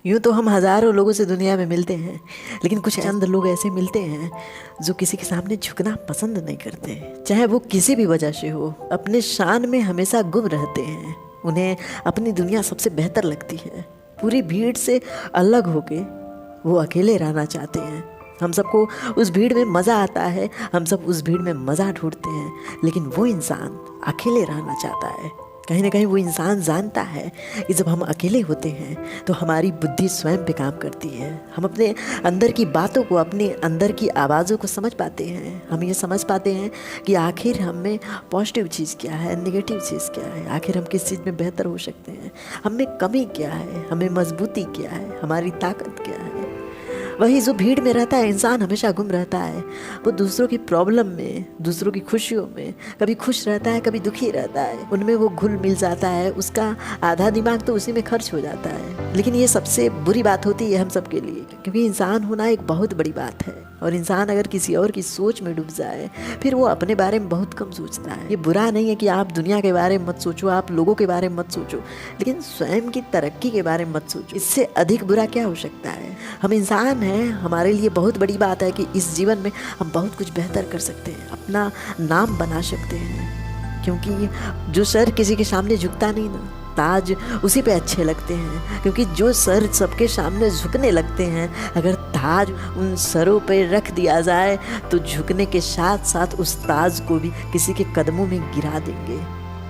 यूँ तो हम हज़ारों लोगों से दुनिया में मिलते हैं, लेकिन कुछ चंद लोग ऐसे मिलते हैं जो किसी के सामने झुकना पसंद नहीं करते, चाहे वो किसी भी वजह से हो। अपने शान में हमेशा गुम रहते हैं, उन्हें अपनी दुनिया सबसे बेहतर लगती है। पूरी भीड़ से अलग होके वो अकेले रहना चाहते हैं। हम सबको उस भीड़ में मज़ा आता है, हम सब उस भीड़ में मज़ा ढूंढते हैं, लेकिन वो इंसान अकेले रहना चाहता है। कहीं ना कहीं वो इंसान जानता है कि जब हम अकेले होते हैं तो हमारी बुद्धि स्वयं पे काम करती है। हम अपने अंदर की बातों को, अपने अंदर की आवाज़ों को समझ पाते हैं। हम ये समझ पाते हैं कि आखिर हम में पॉजिटिव चीज़ क्या है, नेगेटिव चीज़ क्या है, आखिर हम किस चीज़ में बेहतर हो सकते हैं, हम में कमी क्या है, हमें मजबूती क्या है, हमारी ताकत क्या है। वही जो भीड़ में रहता है इंसान हमेशा गुम रहता है। वो दूसरों की प्रॉब्लम में, दूसरों की खुशियों में कभी खुश रहता है, कभी दुखी रहता है। उनमें वो घुल मिल जाता है, उसका आधा दिमाग तो उसी में खर्च हो जाता है। लेकिन ये सबसे बुरी बात होती है हम सब के लिए, क्योंकि इंसान होना एक बहुत बड़ी बात है। और इंसान अगर किसी और की सोच में डूब जाए फिर वो अपने बारे में बहुत कम सोचता है। ये बुरा नहीं है कि आप दुनिया के बारे में मत सोचो, आप लोगों के बारे में मत सोचो, लेकिन स्वयं की तरक्की के बारे में मत सोचो। इससे अधिक बुरा क्या हो सकता है। हम इंसान हैं, हमारे लिए बहुत बड़ी बात है कि इस जीवन में हम बहुत कुछ बेहतर कर सकते हैं, अपना नाम बना सकते हैं। क्योंकि जो सर किसी के सामने झुकता नहीं ना, ताज उसी पे अच्छे लगते हैं। क्योंकि जो सर सबके सामने झुकने लगते हैं, अगर ताज उन सरों पे रख दिया जाए तो झुकने के साथ साथ उस ताज को भी किसी के कदमों में गिरा देंगे।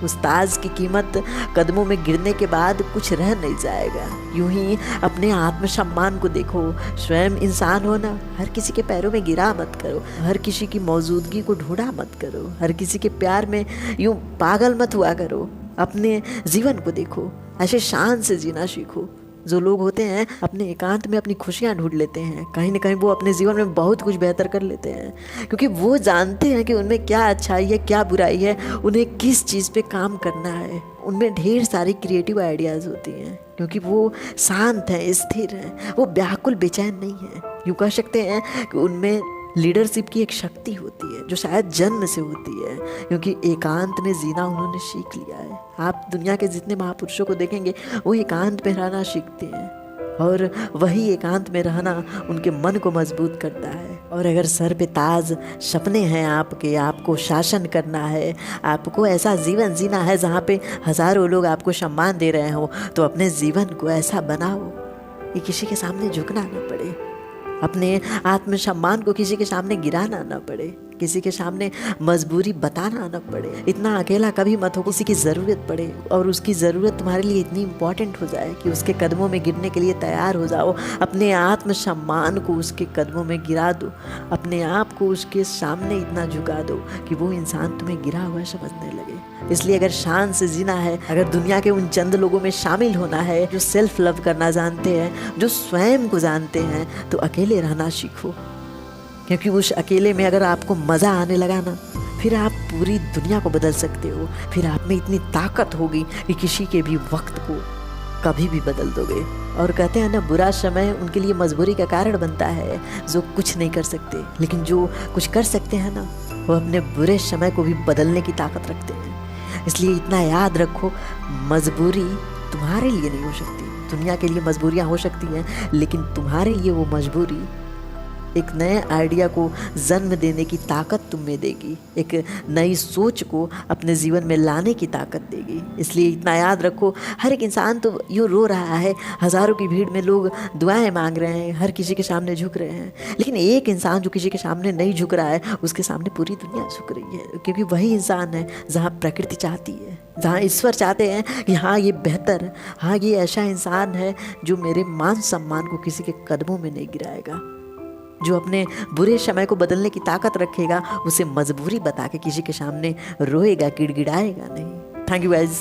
उस ताज की कीमत कदमों में गिरने के बाद कुछ रह नहीं जाएगा। यूं ही अपने आत्मसम्मान को देखो। स्वयं इंसान हो ना, हर किसी के पैरों में गिरा मत करो, हर किसी की मौजूदगी को ढूंढा मत करो, हर किसी के प्यार में यूं पागल मत हुआ करो। अपने जीवन को देखो, ऐसे शान से जीना सीखो। जो लोग होते हैं अपने एकांत में अपनी खुशियाँ ढूंढ लेते हैं, कहीं ना कहीं वो अपने जीवन में बहुत कुछ बेहतर कर लेते हैं, क्योंकि वो जानते हैं कि उनमें क्या अच्छाई है, क्या बुराई है, उन्हें किस चीज़ पे काम करना है। उनमें ढेर सारी क्रिएटिव आइडियाज़ होती हैं, क्योंकि वो शांत हैं, स्थिर हैं, वो व्याकुल बेचैन नहीं है। यूँ कह सकते हैं कि उनमें लीडरशिप की एक शक्ति होती है जो शायद जन्म से होती है, क्योंकि एकांत में जीना उन्होंने सीख लिया है। आप दुनिया के जितने महापुरुषों को देखेंगे वो एकांत में रहना सीखते हैं, और वही एकांत में रहना उनके मन को मजबूत करता है। और अगर सर पे ताज सपने हैं आपके, आपको शासन करना है, आपको ऐसा जीवन जीना है जहाँ पे हज़ारों लोग आपको सम्मान दे रहे हो, तो अपने जीवन को ऐसा बनाओ कि किसी के सामने झुकना ना पड़े, अपने आत्मसम्मान को किसी के सामने गिराना ना पड़े, किसी के सामने मजबूरी बताना ना पड़े। इतना अकेला कभी मत हो किसी की ज़रूरत पड़े और उसकी ज़रूरत तुम्हारे लिए इतनी इम्पॉर्टेंट हो जाए कि उसके कदमों में गिरने के लिए तैयार हो जाओ। अपने आत्मसम्मान को उसके कदमों में गिरा दो, अपने आप को उसके सामने इतना झुका दो कि वो इंसान तुम्हें गिरा हुआ समझने लगे। इसलिए अगर शान से जीना है, अगर दुनिया के उन चंद लोगों में शामिल होना है जो सेल्फ लव करना जानते हैं, जो स्वयं को जानते हैं, तो अकेले रहना सीखो। क्योंकि उस अकेले में अगर आपको मज़ा आने लगा ना, फिर आप पूरी दुनिया को बदल सकते हो। फिर आप में इतनी ताकत होगी कि किसी के भी वक्त को कभी भी बदल दोगे। और कहते हैं ना, बुरा समय उनके लिए मजबूरी का कारण बनता है जो कुछ नहीं कर सकते, लेकिन जो कुछ कर सकते हैं ना, वो अपने बुरे समय को भी बदलने की ताकत रखते हैं। इसलिए इतना याद रखो, मजबूरी तुम्हारे लिए नहीं हो सकती। दुनिया के लिए मजबूरियाँ हो सकती हैं, लेकिन तुम्हारे लिए वो मजबूरी एक नए आइडिया को जन्म देने की ताकत तुम में देगी, एक नई सोच को अपने जीवन में लाने की ताकत देगी। इसलिए इतना याद रखो, हर एक इंसान तो यूँ रो रहा है, हज़ारों की भीड़ में लोग दुआएं मांग रहे हैं, हर किसी के सामने झुक रहे हैं, लेकिन एक इंसान जो किसी के सामने नहीं झुक रहा है, उसके सामने पूरी दुनिया झुक रही है। क्योंकि वही इंसान है जहाँ प्रकृति चाहती है, जहाँ ईश्वर चाहते हैं कि हाँ ये बेहतर, हाँ ये ऐसा इंसान है जो मेरे मान सम्मान को किसी के कदमों में नहीं गिराएगा, जो अपने बुरे समय को बदलने की ताकत रखेगा, उसे मजबूरी बता के किसी के सामने रोएगा, गिड़गिड़ाएगा नहीं। Thank you guys.